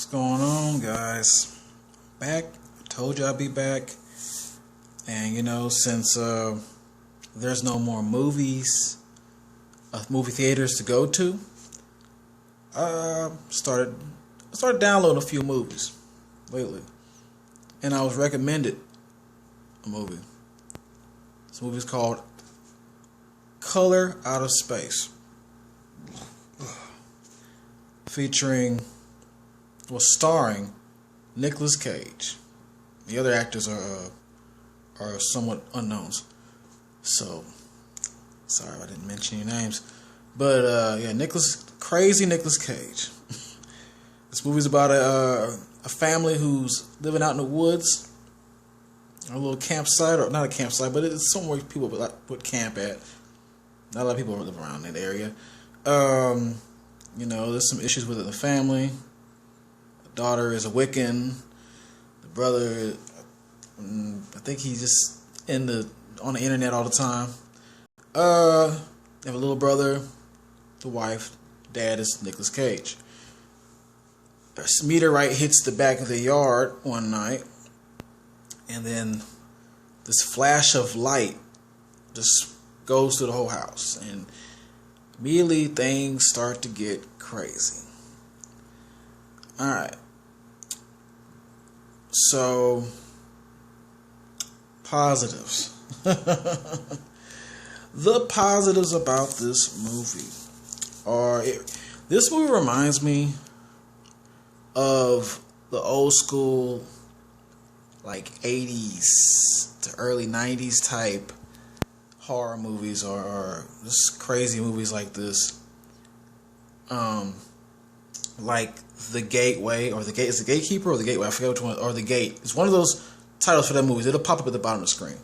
What's going on, guys? Back. I told you I'd be back. And since there's no more movie theaters to go to, started downloading a few movies lately, and I was recommended a movie. This movie's called Color Out of Space, starring Nicolas Cage. The other actors are somewhat unknowns, so sorry if I didn't mention your names. But crazy Nicolas Cage. This movie's about a family who's living out in the woods, a little campsite, or not a campsite, but it's somewhere people would camp at. Not a lot of people live around that area. There's some issues within the family. The daughter is a Wiccan. The brother, I think he's just on the internet all the time. They have a little brother. The wife, dad is Nicolas Cage. A meteorite hits the back of the yard one night, and then this flash of light just goes through the whole house, and immediately things start to get crazy. Alright. So, positives. The positives about this movie are, this movie reminds me of the old school, like 80s to early 90s type horror movies, or just crazy movies like this. Like The Gateway, or is the Gatekeeper or The Gateway? I forget which one, or The Gate. It's one of those titles for that movie. It'll pop up at the bottom of the screen.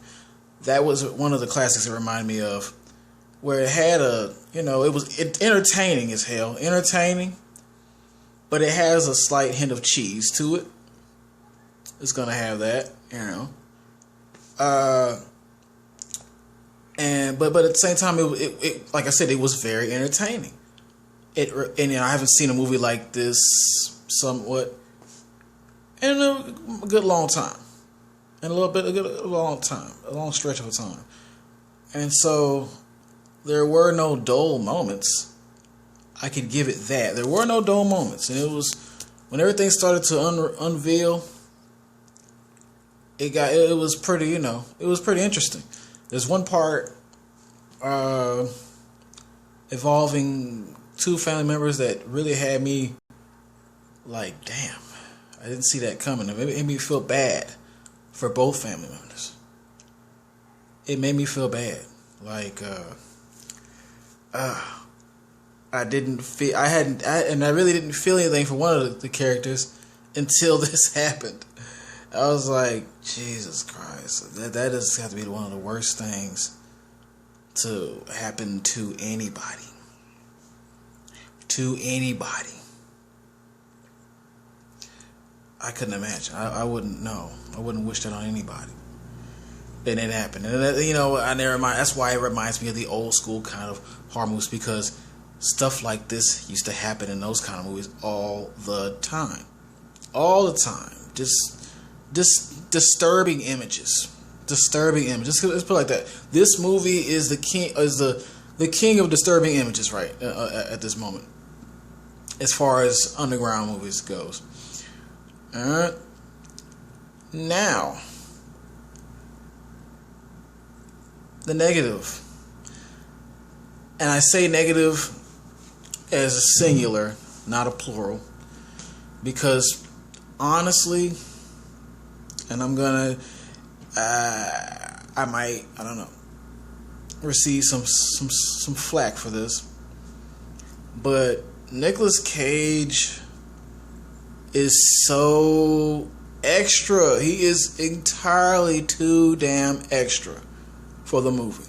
That was one of the classics it reminded me of, where it had it was entertaining as hell. Entertaining, but it has a slight hint of cheese to it. It's going to have that, But at the same time, it like I said, it was very entertaining. I haven't seen a movie like this somewhat in a good long time. In a long stretch of time. And so there were no dull moments. I could give it that. There were no dull moments. And it was, when everything started to unveil, it was pretty, it was pretty interesting. There's one part involving two family members that really had me like, damn, I didn't see that coming. It made me feel bad for both family members. It made me feel bad. Like, I really didn't feel anything for one of the characters until this happened. I was like, Jesus Christ, that has got to be one of the worst things to happen to anybody. To anybody. I couldn't imagine. I wouldn't know. I wouldn't wish that on anybody. And it happened. And that's why it reminds me of the old school kind of horror movies, because stuff like this used to happen in those kind of movies all the time. All the time. Just disturbing images. Let's put it like that. This movie is the king of disturbing images right at this moment, as far as underground movies goes. Now, the negative, and I say negative as a singular, not a plural, because honestly, and I'm gonna, I don't know, receive some flack for this, but Nicolas Cage is so extra. He is entirely too damn extra for the movie.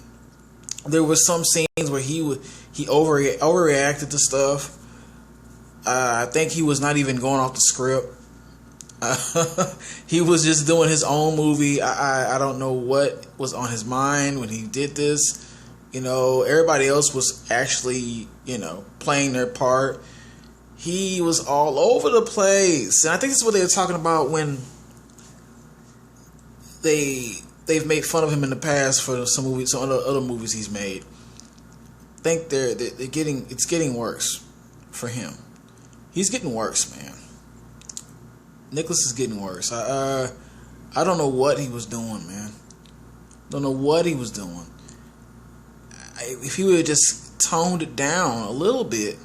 There were some scenes where he overreacted to stuff. I think he was not even going off the script. He was just doing his own movie. I don't know what was on his mind when he did this. Everybody else was actually, playing their part. He was all over the place, and I think this is what they were talking about when they've made fun of him in the past for some movies, some other movies he's made. I think it's getting worse for him. He's getting worse, man. Nicholas is getting worse. I don't know what he was doing, man. Don't know what he was doing. If he would have just toned it down a little bit,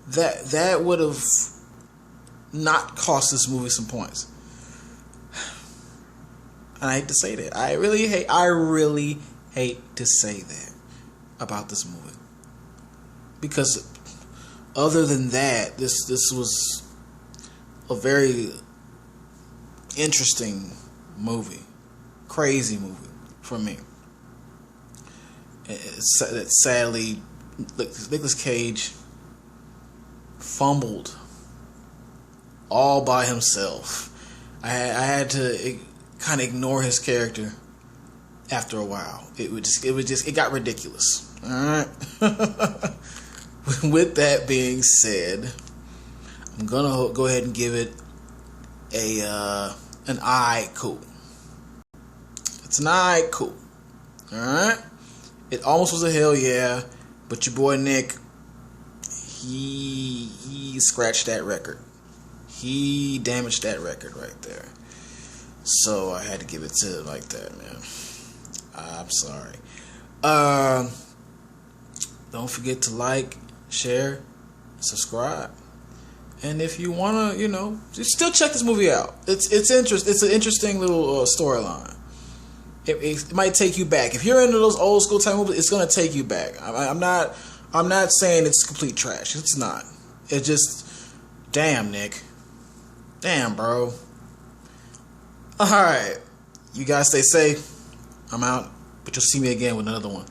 that would have not cost this movie some points. And I hate to say that. I really hate to say that about this movie. Because other than that, this was a very interesting movie. Crazy movie for me. Sadly, Nicolas Cage fumbled all by himself. I had to kind of ignore his character after a while. It got ridiculous. All right. With that being said, I'm gonna go ahead and give it an I cool. It's an I cool. All right. It almost was a hell yeah, but your boy Nick, he scratched that record. He damaged that record right there. So I had to give it to it like that, man. I'm sorry. Don't forget to like, share, subscribe. And if you wanna, just still check this movie out. It's an interesting little storyline. It might take you back. If you're into those old school type movies, it's gonna take you back. I'm not saying it's complete trash. It's not. It's just, damn, Nick. Damn, bro. Alright. You guys stay safe. I'm out. But you'll see me again with another one.